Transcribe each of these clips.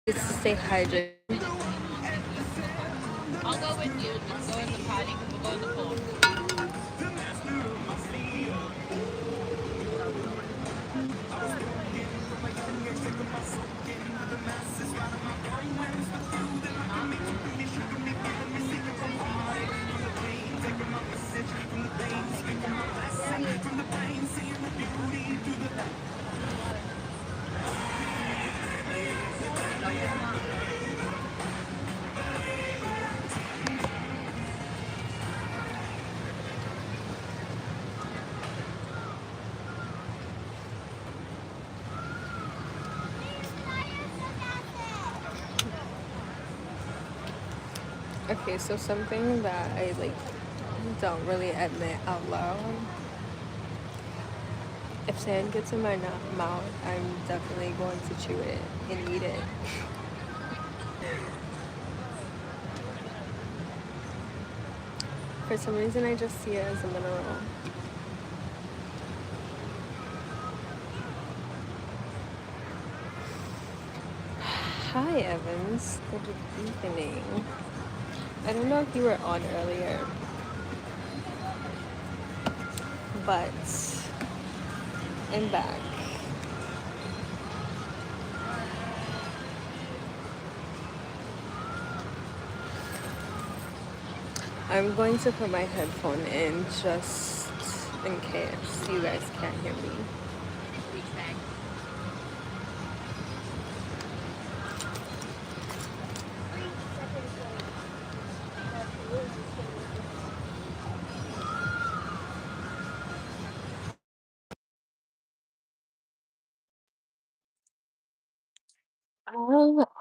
It's to stay hydrated. I'll go with you. Just go in the potty because we'll go in the pool. Huh? Okay, so something that I don't really admit out loud. If sand gets in my mouth, I'm definitely going to chew it and eat it. For some reason, I just see it as a mineral. Hi, Evans. Good evening. I don't know if you were on earlier, but I'm back. I'm going to put my headphone in just in case you guys can't hear me.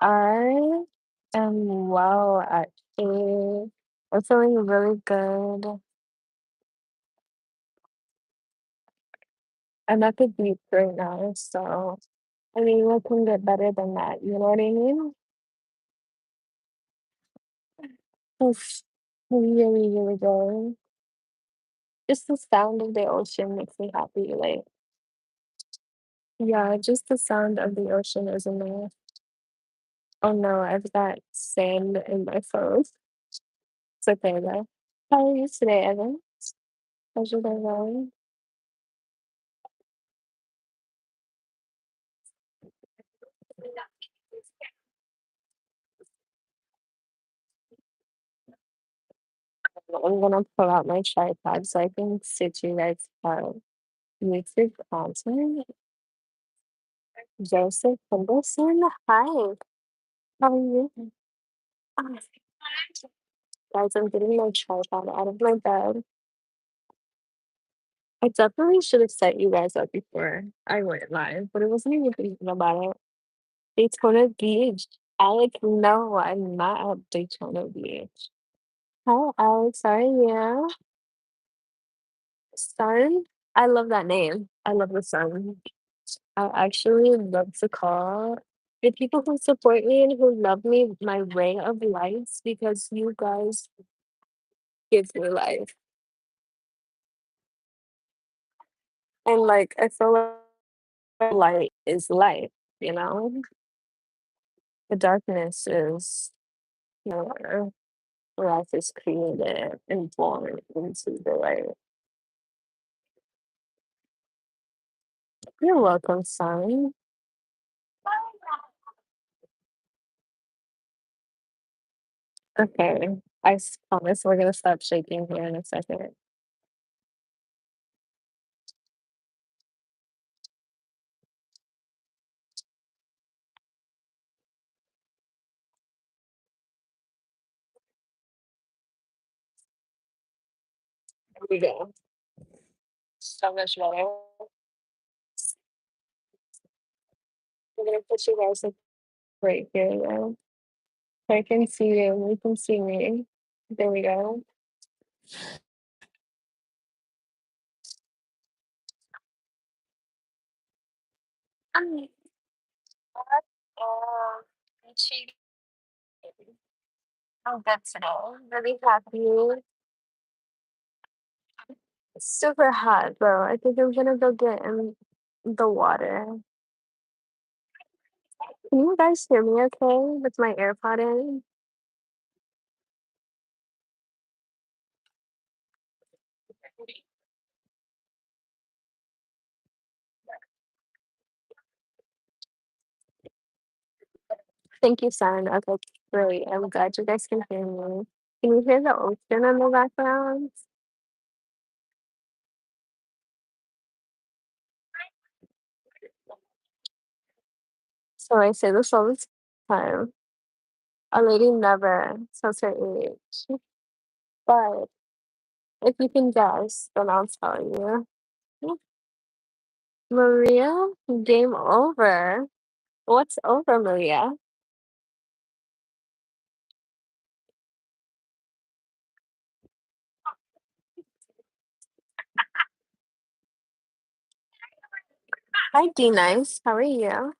I am well, actually. I'm feeling really good. I'm at the beach right now, so I mean, what can get better than that? You know what I mean? It's really, really good. Just the sound of the ocean makes me happy. Like, yeah, just the sound of the ocean is enough. Oh no, I've got sand in my phone. It's okay though. How are you today, Evan? How's your day going? I'm gonna pull out my tripod so I can sit you guys YouTube content. Joseph Henderson. Hi, how are you? Ah, guys, I'm getting my tripod out of my bed. I definitely should have set you guys up before I went live, but I wasn't even thinking about it. Daytona Beach. Alex, no, I'm not at Daytona Beach. Hi, Alex, how are you? Sun? I love that name. I love the sun. I actually love to call the people who support me and who love me my ray of lights because you guys give me life. And like I feel like light is light, you know? The darkness is where life is created and born into the light. You're welcome, son. Okay. Promise we're gonna stop shaking here in a second. Here we go. So much better. I'm gonna put you guys like right here now. I can see you. You can see me. There we go. Hi. Oh, she- I'm good today. Really happy. It's super hot, bro. I think I'm gonna go get in the water. Can you guys hear me okay with my AirPod in? Thank you, son. Okay, great. I'm glad you guys can hear me. Can you hear the ocean in the background? So I say this all the time. A lady never says her age. But if you can guess, then I'll tell you. Maria, game over. What's over, Maria? Hi, D Nice. How are you?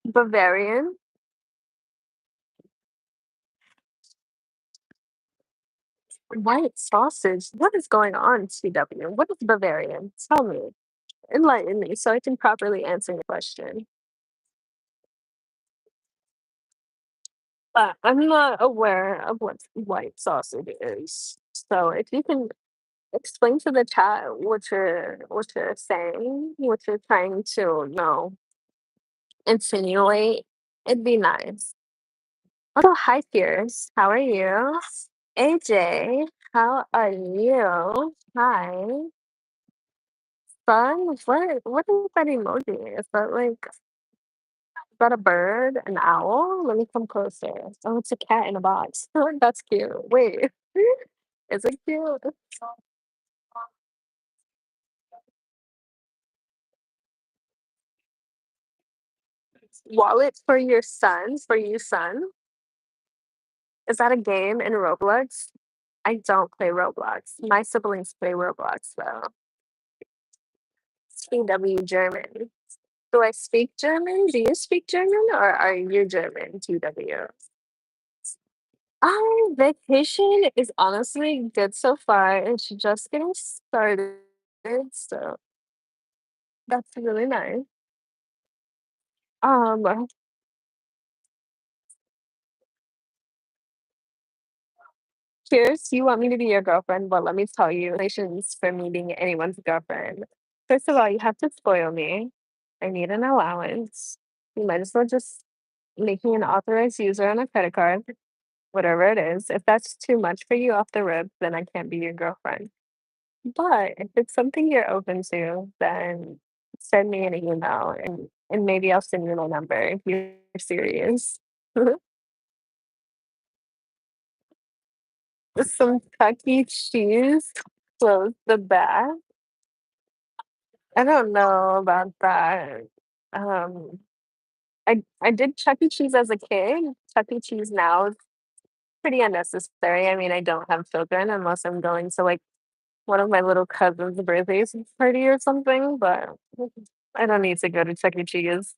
Bavarian? White sausage? What is going on, CW? What is Bavarian? Tell me. Enlighten me so I can properly answer your question. I'm not aware of what white sausage is. So if you can explain to the chat what you're saying, what you're trying to, insinuate, it'd be nice. Also, hi Pierce. How are you? AJ, how are you? Hi. Fun? What is that emoji? Is that like is that a bird? An owl? Let me come closer. Oh, it's a cat in a box. That's cute. Wait. Is it cute? Wallet for your son? For you, son? Is that a game in Roblox? I don't play Roblox. My siblings play Roblox though. TW German. Do I speak German? Do you speak German or are you German? TW. Vacation is honestly good so far. It's just getting started, so that's really nice. Um, Cheers, you want me to be your girlfriend, but let me tell you, relations for me being anyone's girlfriend. First of all, you have to spoil me. I need an allowance. You might as well just make me an authorized user on a credit card, whatever it is. If that's too much for you off the rip, then I can't be your girlfriend. But if it's something you're open to, then send me an email and maybe I'll send you my number if you're serious. Some Chuck E. Cheese close the back. I don't know about that. Um, I did Chuck E. Cheese as a kid. Chuck E. Cheese now is pretty unnecessary. I mean, I don't have children unless I'm going to like one of my little cousin's birthday party or something, but I don't need to go to Chuck E. Cheese.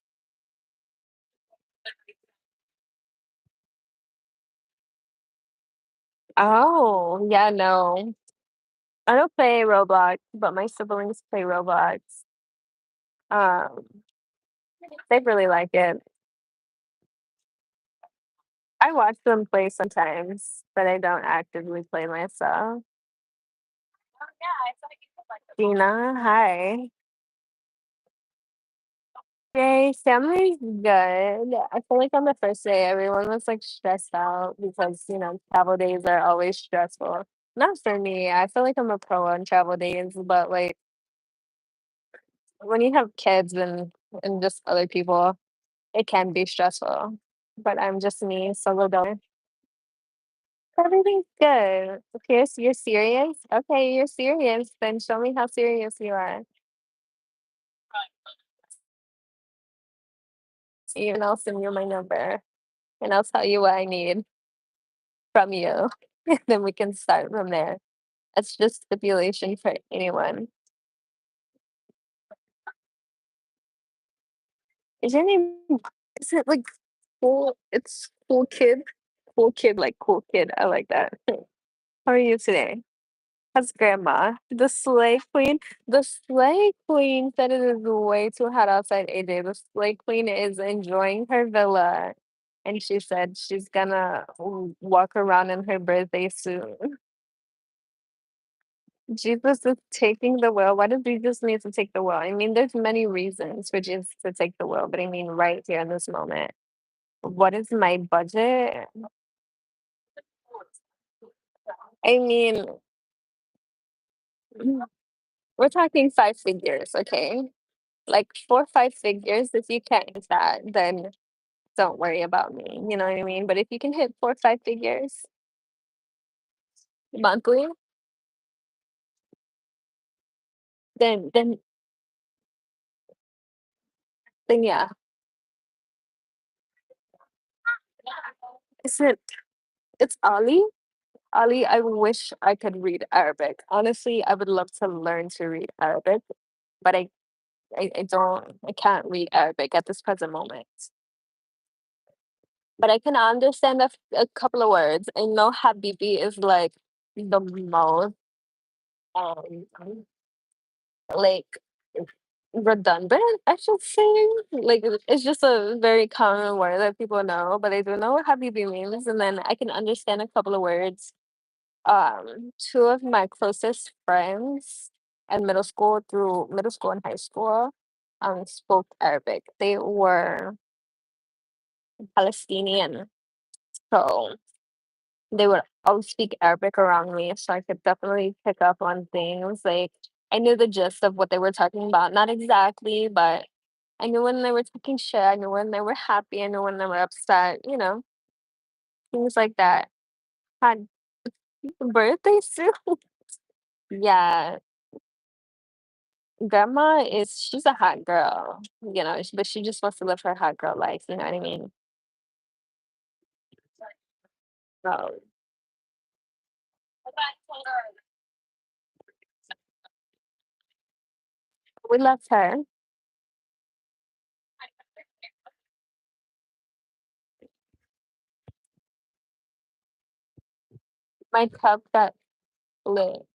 Oh, yeah, no. I don't play Roblox, but my siblings play Roblox. Um, they really like it. I watch them play sometimes, but I don't actively play myself. Dina, hi. Yay, family's good. I feel like on the first day, everyone was like stressed out because, travel days are always stressful. Not for me. I feel like I'm a pro on travel days, but like when you have kids and just other people, it can be stressful. But I'm just me, solo donor. Everything's good. Okay, so you're serious? Okay, you're serious. Then show me how serious you are. And I'll send you my number and I'll tell you what I need from you. Then we can start from there. That's just stipulation for anyone. Is your name Is it like cool? It's cool kid, like cool kid. I like that. How are you today? How's grandma? The Slay Queen? The Slay Queen said it is way too hot outside, AJ. The Slay Queen is enjoying her villa. And she said she's gonna walk around in her birthday suit. Jesus is taking the wheel. Why does Jesus need to take the wheel? I mean, there's many reasons for Jesus to take the wheel, but I mean, right here in this moment, what is my budget? I mean, we're talking five figures, okay? Like 4 or 5 figures. If you can't hit that, then don't worry about me. You know what I mean? But if you can hit 4 or 5 figures monthly, then then yeah. Is it? It's Ali. Ali, I wish I could read Arabic. Honestly, I would love to learn to read Arabic, but I don't, I can't read Arabic at this present moment. But I can understand a couple of words. I know Habibi is like the most um like redundant, I should say. Like it's just a very common word that people know, but I don't know what Habibi means. And then I can understand a couple of words. Two of my closest friends in middle school and high school, spoke Arabic. They were Palestinian, so they would always speak Arabic around me, so I could definitely pick up on things. Like I knew the gist of what they were talking about, not exactly, but I knew when they were talking shit. I knew when they were happy. I knew when they were upset. You know, things like that. Had birthdays too. Yeah, grandma she's a hot girl, you know, but she just wants to live her hot girl life, you know what I mean? So we left her. My cup got lit.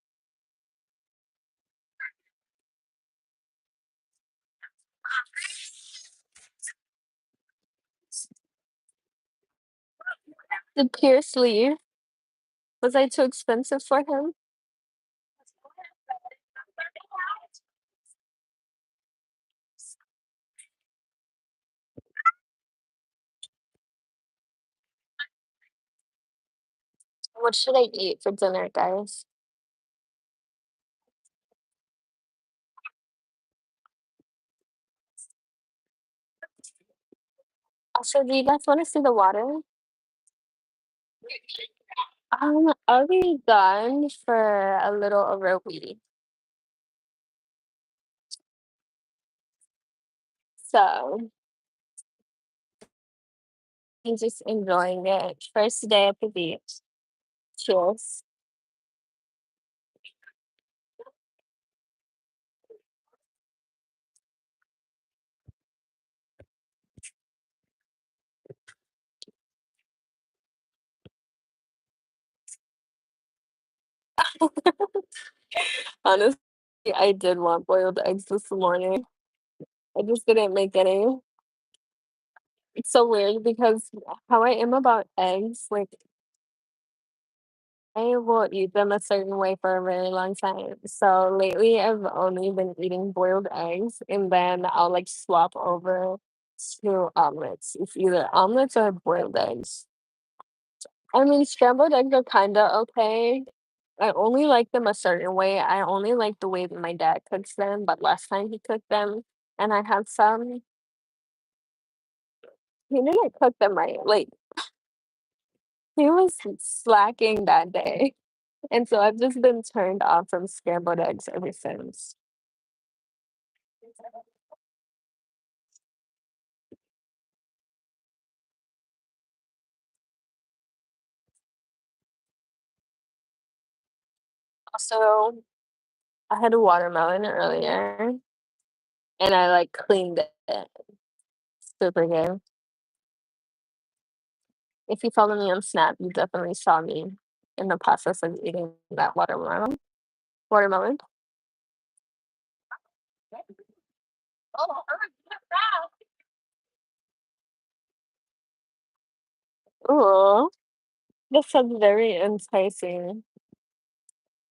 The peer sleeve. Was I too expensive for him? What should I eat for dinner, guys? Also, do you guys want to see the water? I'll be gone for a little over a week. So I'm just enjoying it. First day at the beach. Cheers. Honestly, I did want boiled eggs this morning. I just didn't make any. It's so weird because how I am about eggs, like I will eat them a certain way for a very long time. So lately I've only been eating boiled eggs and then I'll like swap over to omelets. It's either omelets or boiled eggs. I mean scrambled eggs are kinda okay. I only like them a certain way. I only like the way that my dad cooks them, but last time he cooked them and I had some, he didn't cook them right. Like he was slacking that day. And so I've just been turned off from scrambled eggs ever since. Also, I had a watermelon earlier and I like cleaned it super good. If you follow me on Snap, you definitely saw me in the process of eating that watermelon. Watermelon. Ooh, that sounds very enticing.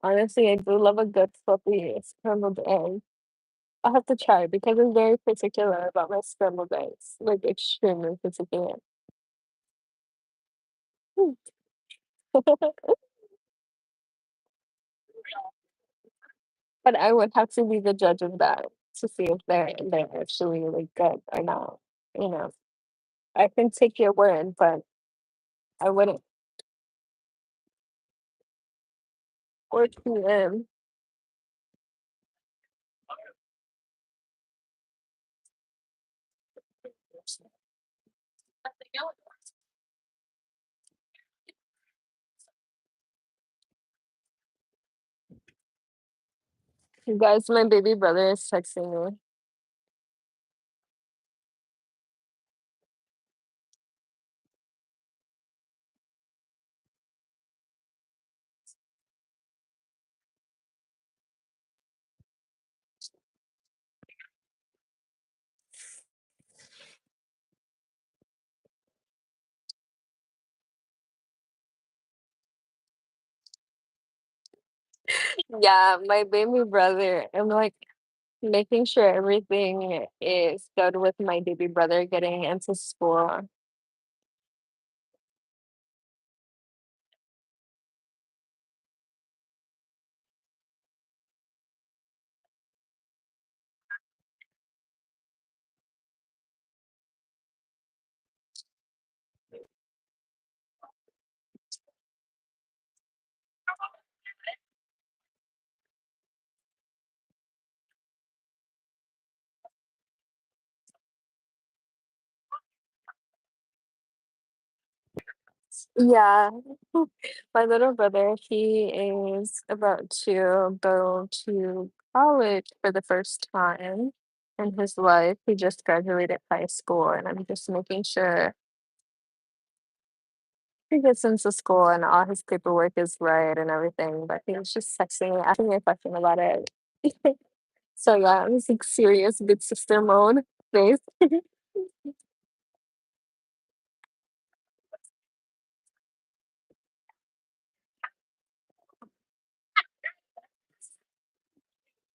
Honestly, I do love a good fluffy scrambled egg. I'll have to try because I'm very particular about my scrambled eggs, like extremely particular. Mm. But I would have to be the judge of that to see if they're actually really good or not. You know, I can take your word, but I wouldn't. 4 p.m. You guys, my baby brother is texting me. Yeah, my baby brother. I'm like making sure everything is good with my baby brother getting into school. Yeah. My little brother, he is about to go to college for the first time in his life. He just graduated high school, and I'm just making sure he gets into school and all his paperwork is right and everything. But he was just texting me, asking me a question about it. So yeah, I'm just like serious big sister mode face.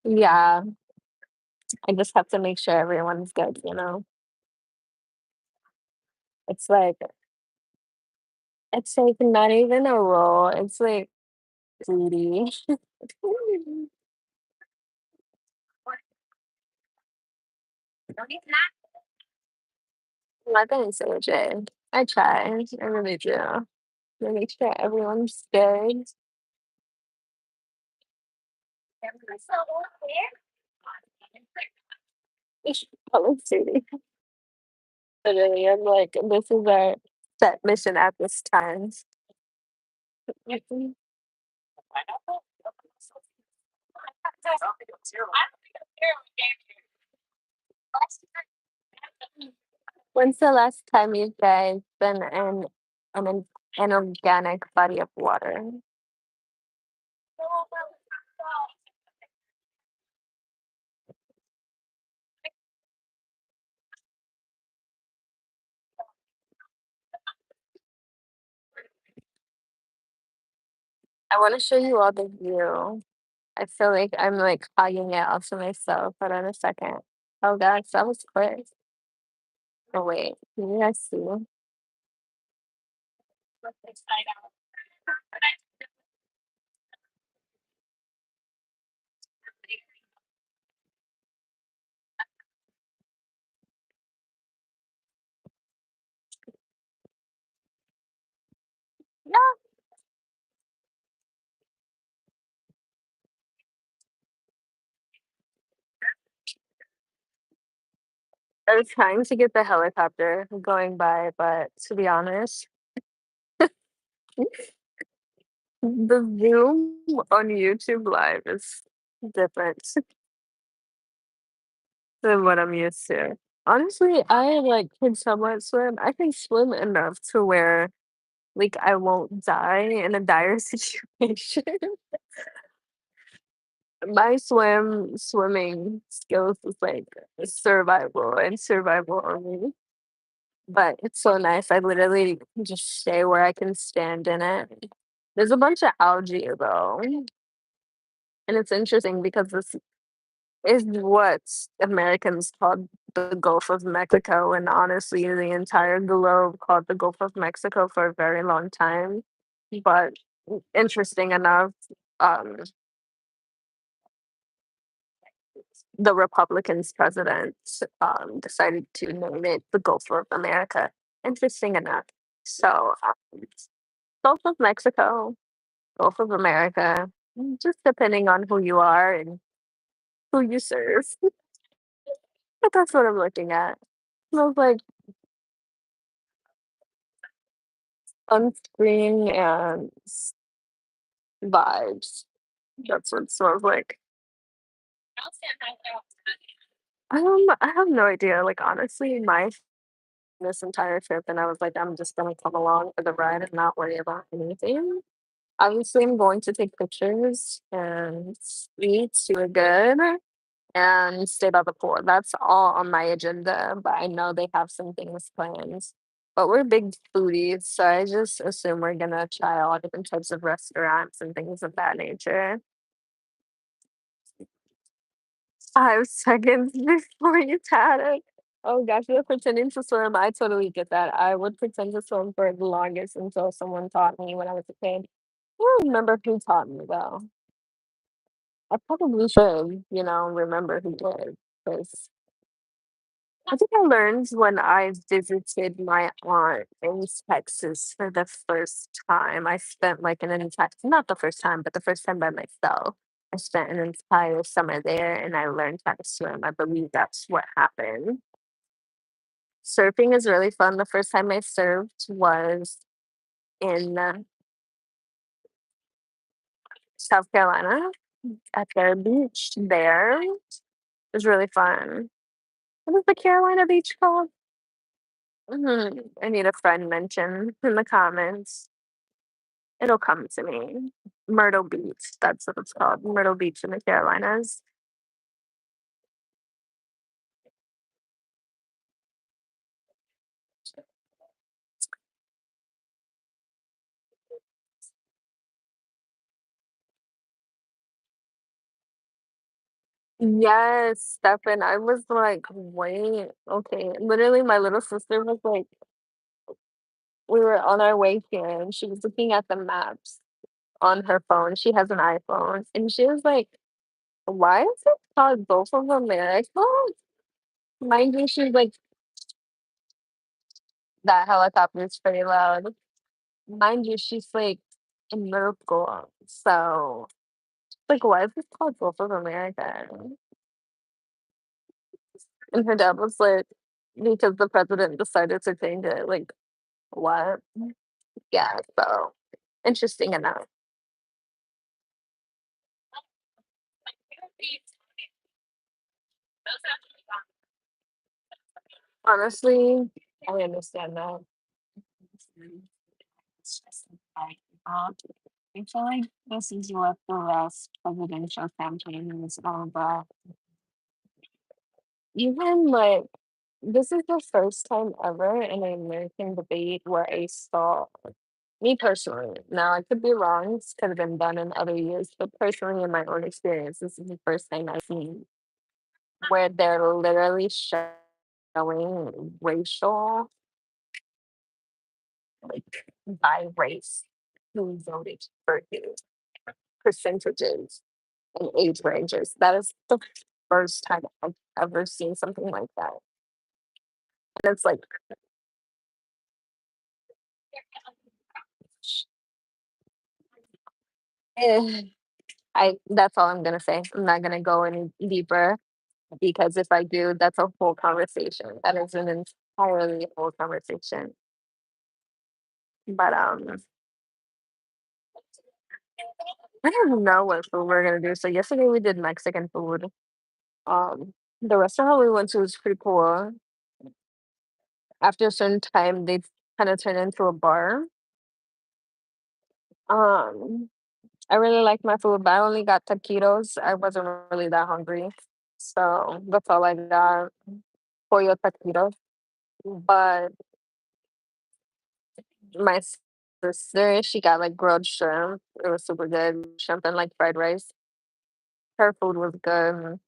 Yeah, I just have to make sure everyone's good, you know? It's like it's like not even a role, it's like duty. Not gonna say Jay. I try. I really do. To make sure everyone's good. It's Call of Duty. Literally, I'm like, this is our set mission at this time. Mhm. When's the last time you guys been in an organic body of water? I want to show you all the view. I feel like I'm like hogging it all to myself. Hold on a second. Oh gosh, that was quick. Oh wait, can you guys see? Yeah. I was trying to get the helicopter going by, but to be honest, the view on YouTube Live is different than what I'm used to. Honestly, I like can somewhat swim. I can swim enough to where like I won't die in a dire situation. My swimming skills is like survival and survival only. But it's so nice. I literally can just stay where I can stand in it. There's a bunch of algae though, and it's interesting because this is what Americans called the Gulf of Mexico, and honestly, the entire globe called the Gulf of Mexico for a very long time. But interesting enough, um, the Republicans president decided to name it the Gulf of America. Interesting enough. So, Gulf of Mexico, Gulf of America, just depending on who you are and who you serve. But that's what I'm looking at. Smells like sunscreen and vibes. That's what it smells like. I have no idea. Like honestly, my this entire trip, and I was like, I'm just gonna come along for the ride and not worry about anything. Obviously, I'm going to take pictures and eat super good and stay by the pool. That's all on my agenda, but I know they have some things planned. But we're big foodies, so I just assume we're gonna try all different types of restaurants and things of that nature. 5 seconds before you had it. Oh gosh, you're pretending to swim. I totally get that. I would pretend to swim for the longest until someone taught me when I was a kid. I don't remember who taught me though. I probably should, remember who did. Because I think I learned when I visited my aunt in Texas for the first time. I spent like an entire, not the first time, but the first time by myself. I spent an entire summer there and I learned how to swim. I believe that's what happened. Surfing is really fun. The first time I surfed was in South Carolina at their beach there. It was really fun. What is the Carolina beach called? I need a friend mention in the comments. It'll come to me. Myrtle Beach, that's what it's called. Myrtle Beach in the Carolinas. Yes, Stefan. I was like, wait, okay. Literally, my little sister was like, we were on our way here and she was looking at the maps on her phone. She has an iPhone. And she was like, why is it called Gulf of America? Mind you, she's like, that helicopter is pretty loud. Mind you, she's like in middle school. So, like, why is this called Gulf of America? And her dad was like, because the president decided to change it. Like, what? Yeah, so interesting enough. Honestly, I understand that. It's just like, I feel like this is what the last presidential campaign is all about. Even like, this is the first time ever in an American debate where I saw me personally. Now, I could be wrong. This could have been done in other years, but personally, in my own experience, this is the first time I've seen where they're literally showing racial, like by race, who voted for who, percentages and age ranges. That is the first time I've ever seen something like that. And it's like, eh, I that's all I'm gonna say. I'm not gonna go any deeper because if I do, that's a whole conversation. That is an entirely whole conversation. But I don't know what food we're gonna do. So yesterday we did Mexican food. The restaurant we went to was pretty cool. After a certain time, they kind of turned into a bar. Um, I really like my food, but I only got taquitos. I wasn't really that hungry, so that's all I got. Pollo taquitos. But my sister, she got like grilled shrimp. It was super good. Shrimp and like fried rice. Her food was good.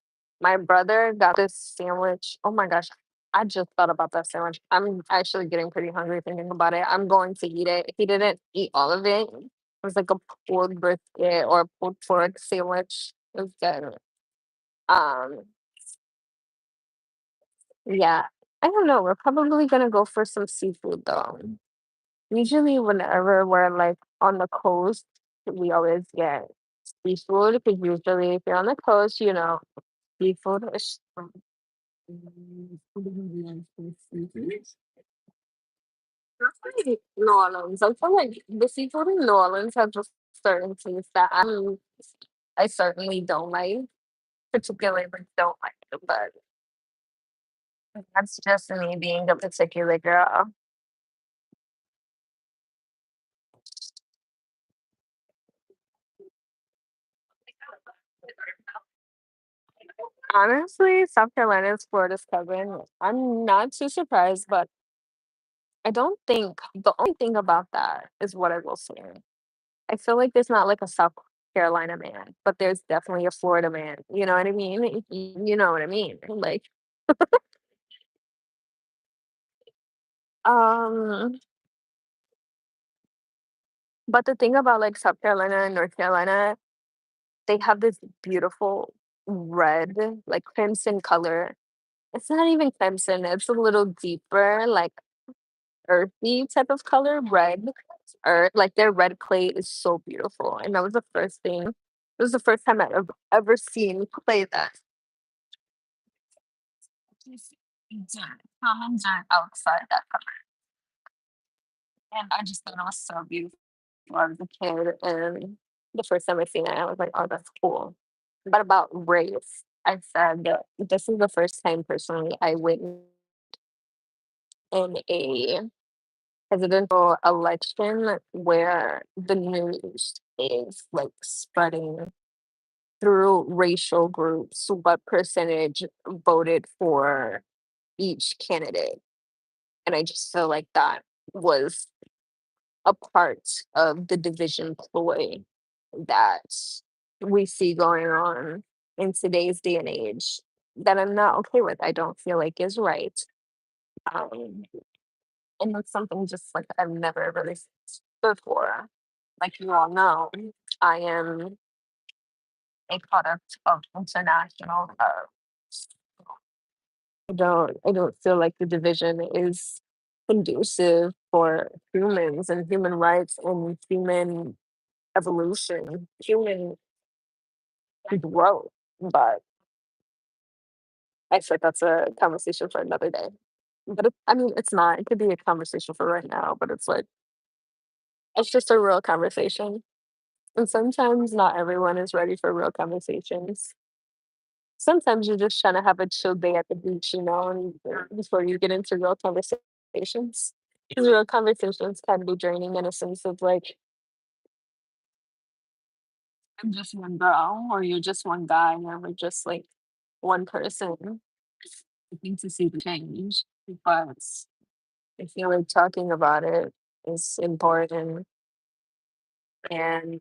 My brother got this sandwich. Oh my gosh. I just thought about that sandwich. I'm actually getting pretty hungry thinking about it. I'm going to eat it. He didn't eat all of it. It was like a pulled brisket or pulled pork sandwich. It was good. Um, yeah. I don't know. We're probably gonna go for some seafood though. Usually whenever we're like on the coast, we always get seafood because usually if you're on the coast, seafood is like New Orleans. I feel like the seafood in New Orleans has a certain taste that I certainly don't like, particularly like don't like it, but that's just me being a particular girl. Honestly, South Carolina is Florida's cousin. I'm not too surprised, but I don't think the only thing about that is what I will say. I feel like there's not like a South Carolina man, but there's definitely a Florida man. You know what I mean? You know what I mean? Like, um, but the thing about like South Carolina and North Carolina, they have this beautiful red, like crimson color. It's not even crimson, it's a little deeper, like earthy type of color, red. Or like their red clay is so beautiful. And that was the first thing. It was the first time I've ever seen clay that just dirt, common dirt outside that color. And I just thought it was so beautiful as a kid. And the first time I seen it, I was like, oh, that's cool. But about race, I said that this is the first time personally I witnessed in a presidential election where the news is like spreading through racial groups what percentage voted for each candidate. And I just feel like that was a part of the division ploy that we see going on in today's day and age that I'm not okay with. I don't feel like is right. Um, and that's something just like I've never really stood for. Like you all know, I am a product of international love. I don't feel like the division is conducive for humans and human rights and human evolution, human growth. But I said that's a conversation for another day. But I mean, it's not. It could be a conversation for right now, but it's like it's just a real conversation. And sometimes not everyone is ready for real conversations. Sometimes you're just trying to have a chill day at the beach, and before you get into real conversations. Because real conversations can be draining in a sense of like, I'm just one girl, or you're just one guy, or we're just like one person looking to see the change. But I feel like talking about it is important and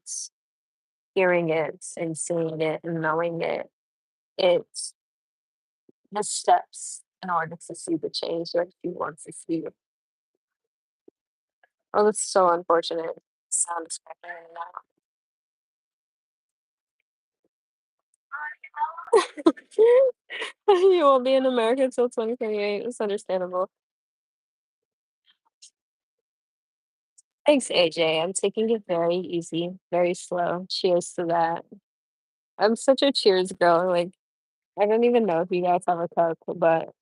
hearing it and seeing it and knowing it. It's the steps in order to see the change that you want to see. Oh, that's so unfortunate. Sound is cracking now. You won't be in America until 2028. It's understandable. Thanks, AJ. I'm taking it very easy, very slow. Cheers to that. I'm such a cheers girl. Like, I don't even know if you guys have a cup, but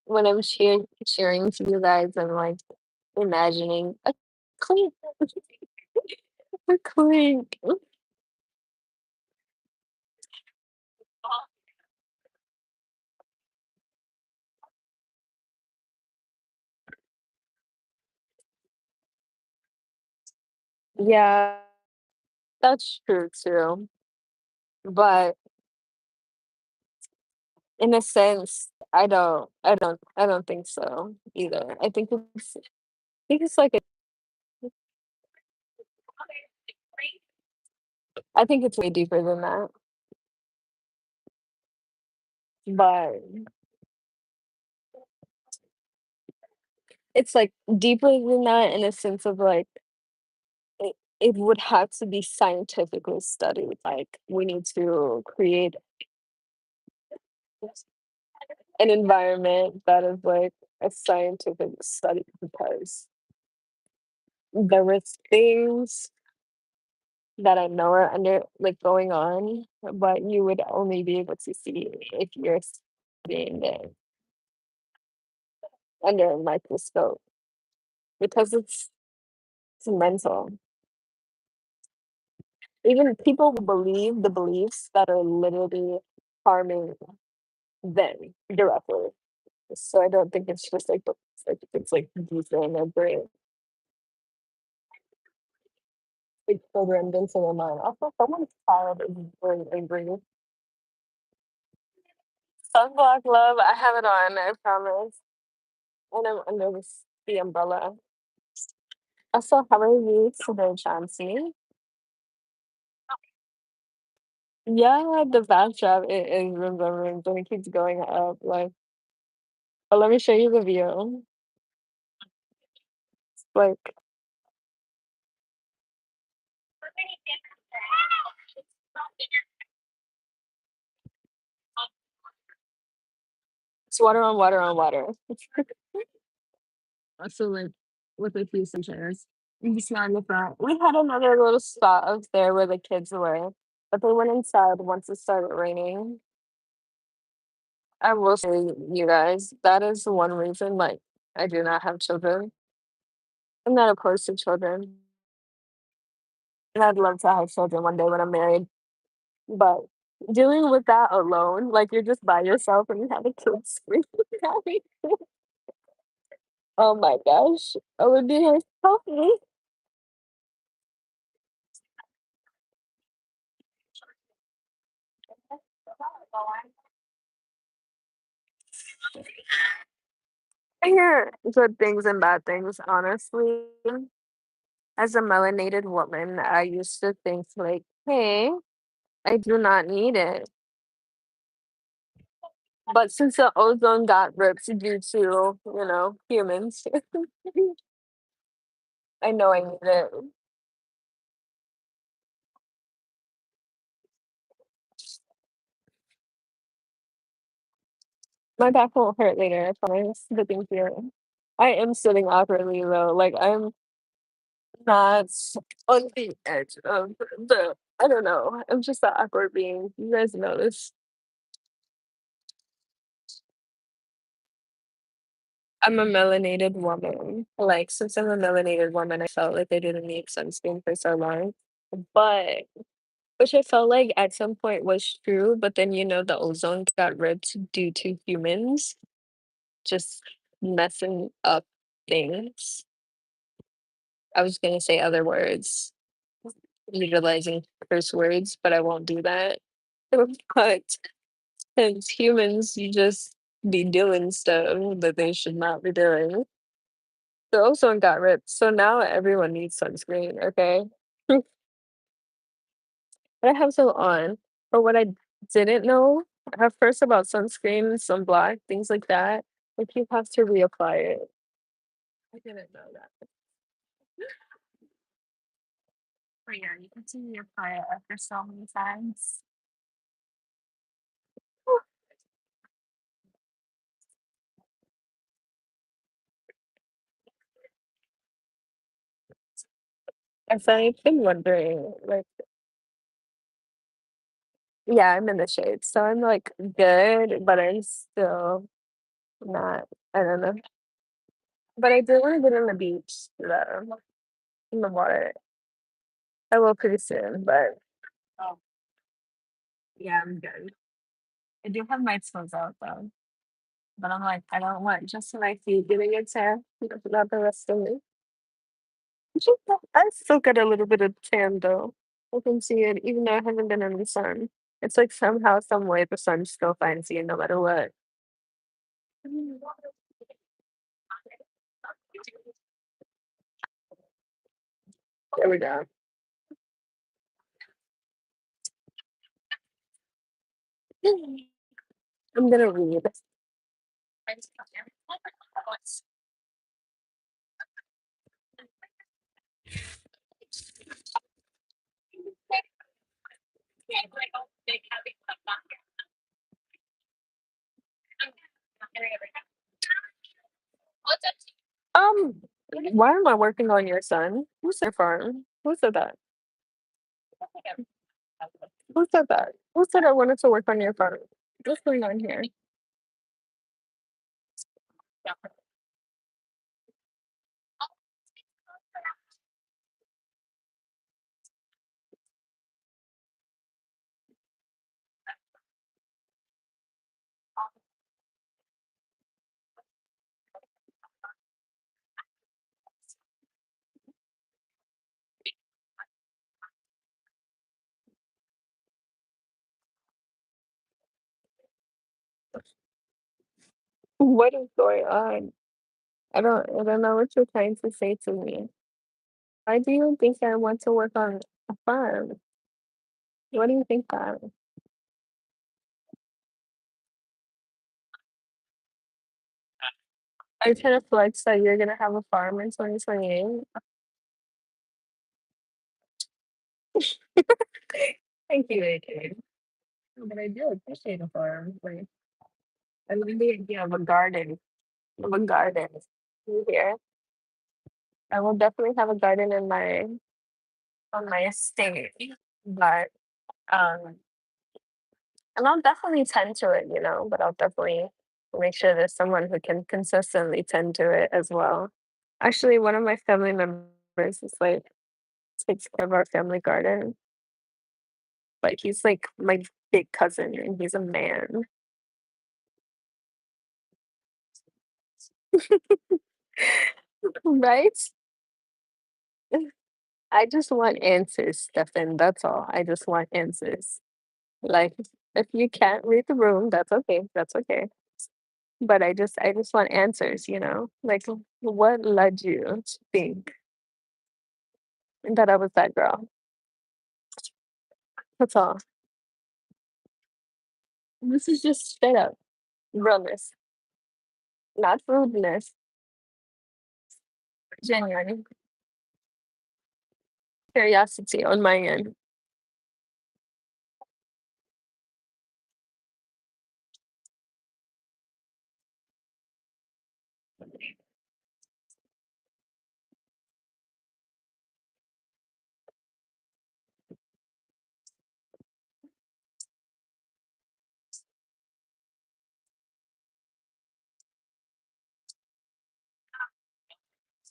when I'm cheering to you guys, I'm like imagining a clink, a clink. Yeah, that's true too. But in a sense, I don't think so either. I think it's like I think it's way deeper than that. But it's like deeper than that in a sense of like it would have to be scientifically studied. Like we need to create an environment that is like a scientific study because there was things that I know are under like going on, but you would only be able to see if you're studying it under a microscope because it's mental. Even people who believe the beliefs that are literally harming them directly. So I don't think it's just like it's like deeper in their brain, like programmed into their mind. Also, someone's child is very angry. Sunblock love, I have it on, I promise. And I'm under the umbrella. Also, how are you today, Chansey? Yeah, the backdrop it is remembering, but it keeps going up. Like, but let me show you the view. Like, it's water on water on water. Also, like, with a few chairs. You can smell in the front. We had another little spot up there where the kids were, but they went inside once it started raining. I will say, you guys, that is the one reason, like, I do not have children. I'm not opposed to children, and I'd love to have children one day when I'm married. But dealing with that alone, like you're just by yourself and you have a kid screaming at me. Oh my gosh. I would be like, help me. I hear good things and bad things, honestly. As a melanated woman, I used to think like, hey, I do not need it. But since the ozone got ripped due to, humans, I know I need it. My back won't hurt later, I promise. But thank you. I am sitting awkwardly though. Like I'm not on the edge of the I don't know. I'm just an awkward being. You guys know this. I'm a melanated woman. Like since I'm a melanated woman, I felt like I didn't need sunscreen for so long. But which I felt like at some point was true, but then the ozone got ripped due to humans just messing up things. I was gonna say other words, utilizing curse words, but I won't do that. But as humans, you just be doing stuff that they should not be doing. The ozone got ripped, so now everyone needs sunscreen, okay? But I have some on. But what I didn't know at first about sunscreen, sunblock, things like that, like you have to reapply it. I didn't know that. But yeah, you have to reapply it after so many times. As I've been wondering, like, yeah, I'm in the shade, so I'm like good, but I'm still not. I don't know. But I do want to get on the beach, though, in the water. I will pretty soon, but yeah, I'm good. I do have my toes out though, but I'm like, I don't want just my feet getting a tan, not the rest of me. I still got a little bit of tan though. I can see it even though I haven't been in the sun. It's like somehow, some way the sun still finds you no matter what. There we go. I'm gonna read. Um, why am I working on your son? Who said farm? Who said that? Who said that? Who said I wanted to work on your farm? What's going on here? What is going on? I don't know what you're trying to say to me. Why do you think I want to work on a farm? What do you think that? Are you trying to flex that you're gonna have a farm in 2028? Thank you, AJ. But I do appreciate a farm. Like, I love the idea of a garden. Of a garden. You hear? I will definitely have a garden in my on my estate. But um and I'll definitely tend to it, but I'll definitely make sure there's someone who can consistently tend to it as well. Actually, one of my family members is like takes care of our family garden, but he's like my big cousin and he's a man. Right? I just want answers, Stefan. That's all. I just want answers. Like, if you can't read the room, that's okay. That's okay. But I just want answers. Like, what led you to think that I was that girl? That's all. This is just straight up realness, not rudeness, genuine curiosity on my end.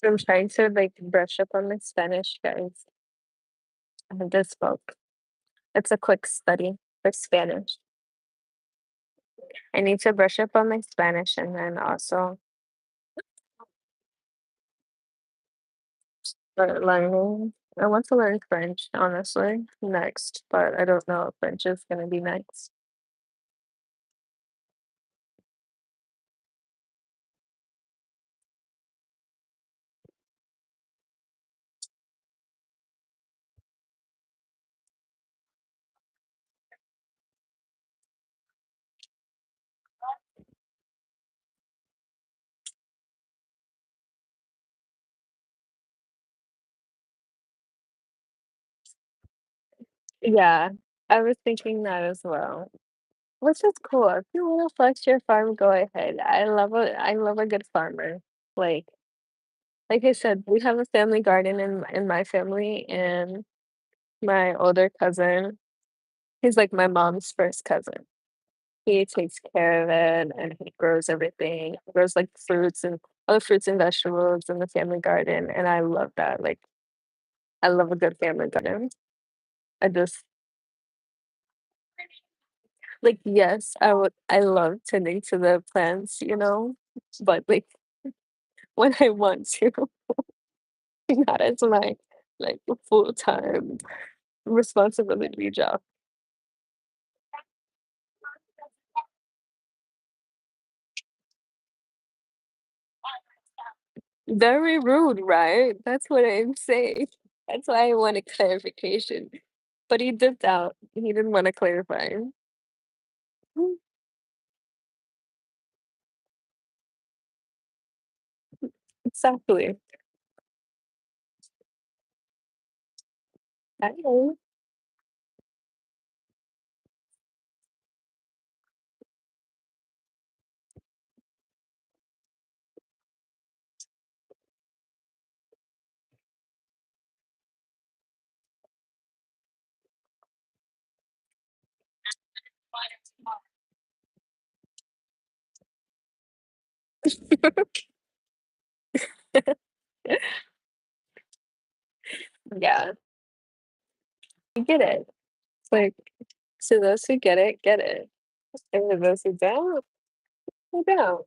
I'm trying to like brush up on my Spanish, guys. I just spoke. It's a quick study for Spanish. I need to brush up on my Spanish and then also start learning. I want to learn French, honestly, next, but I don't know if French is going to be next. Yeah, I was thinking that as well. Which is cool. If you want to flex your farm, go ahead. I love a good farmer. Like like I said, we have a family garden in my family, and my older cousin, he's like my mom's first cousin. He takes care of it and he grows everything. He grows like fruits and other fruits and vegetables in the family garden, and I love that. Like I love a good family garden. I just like yes, I love tending to the plants, but like when I want to. not as my like full-time responsibility job. Very rude, right? That's what I'm saying. That's why I wanted clarification. But he dipped out. He didn't want to clarify. Mm, exactly. I know. Yeah, I get it. It's like, to those who get it. And to those who don't, who don't.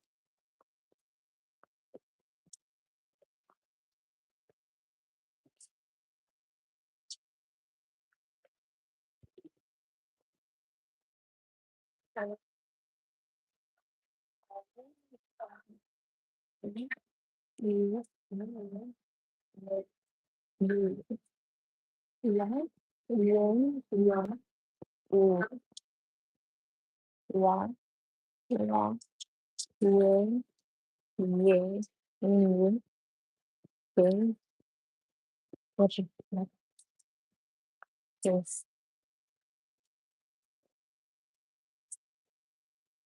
And, mm, mm, mm, yeah, yeah, yeah, mm, yeah, yeah, yeah, yeah, mm, mm, what you like this.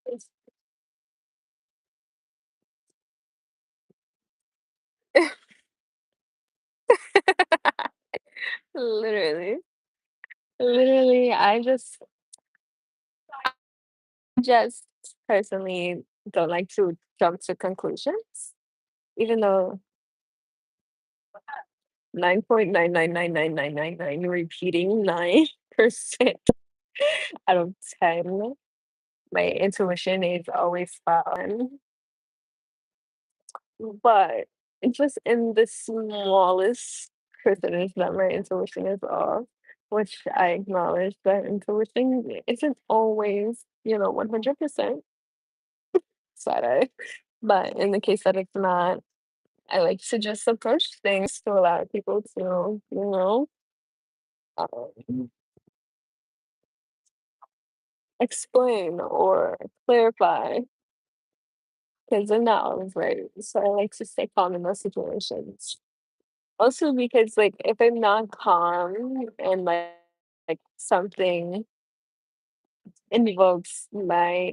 It's literally, literally, I just personally don't like to jump to conclusions, even though 9.9999999 repeating 9% out of 10, my intuition is always spot on. But just in the smallest percentage that my intuition is off, which I acknowledge that intuition isn't always, 100% side eye. But in the case that it's not, I like to just approach things to allow people to, um, explain or clarify because they're not always right. So I like to stay calm in those situations. Also because like if I'm not calm and like something invokes my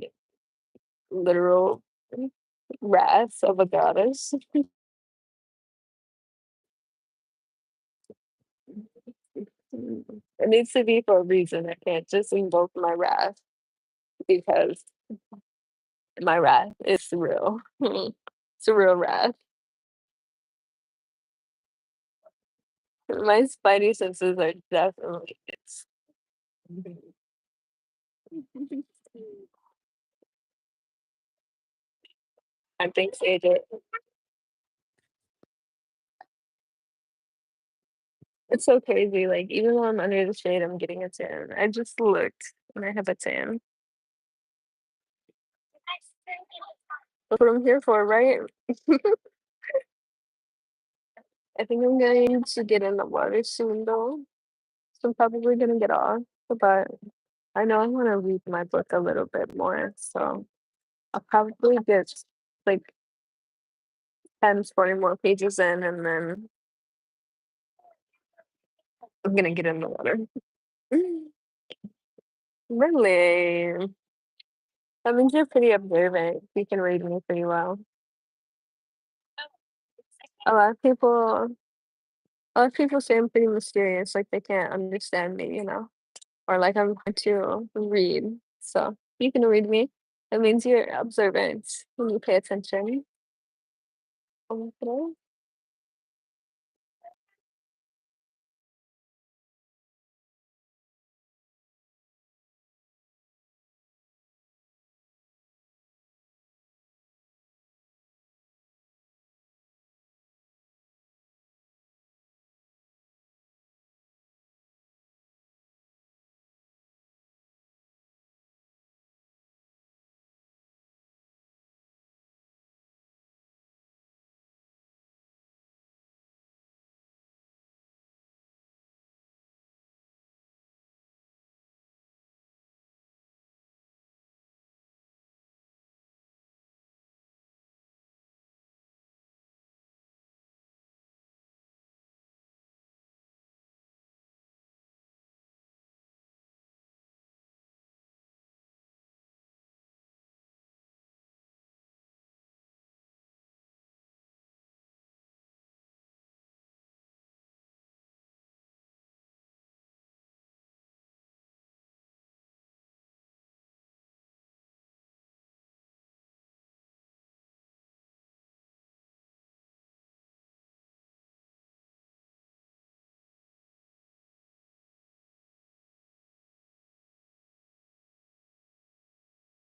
literal wrath of a goddess, it needs to be for a reason. I can't just invoke my wrath because my wrath is real. It's a real wrath. My spidey senses are definitely it's I think AJ. It's so crazy. Like even though I'm under the shade, I'm getting a tan. I just looked and I have a tan. That's what I'm here for, right? I think I'm going to get in the water soon though. So I'm probably gonna get off. But I know I want to read my book a little bit more. So I'll probably get like 10, 20 more pages in and then I'm gonna get in the water. Really? That means you're pretty observant. You can read me pretty well. A lot of people a lot of people say I'm pretty mysterious, like they can't understand me, or like I'm hard to read. So you can read me. That means you're observant when you pay attention. Okay.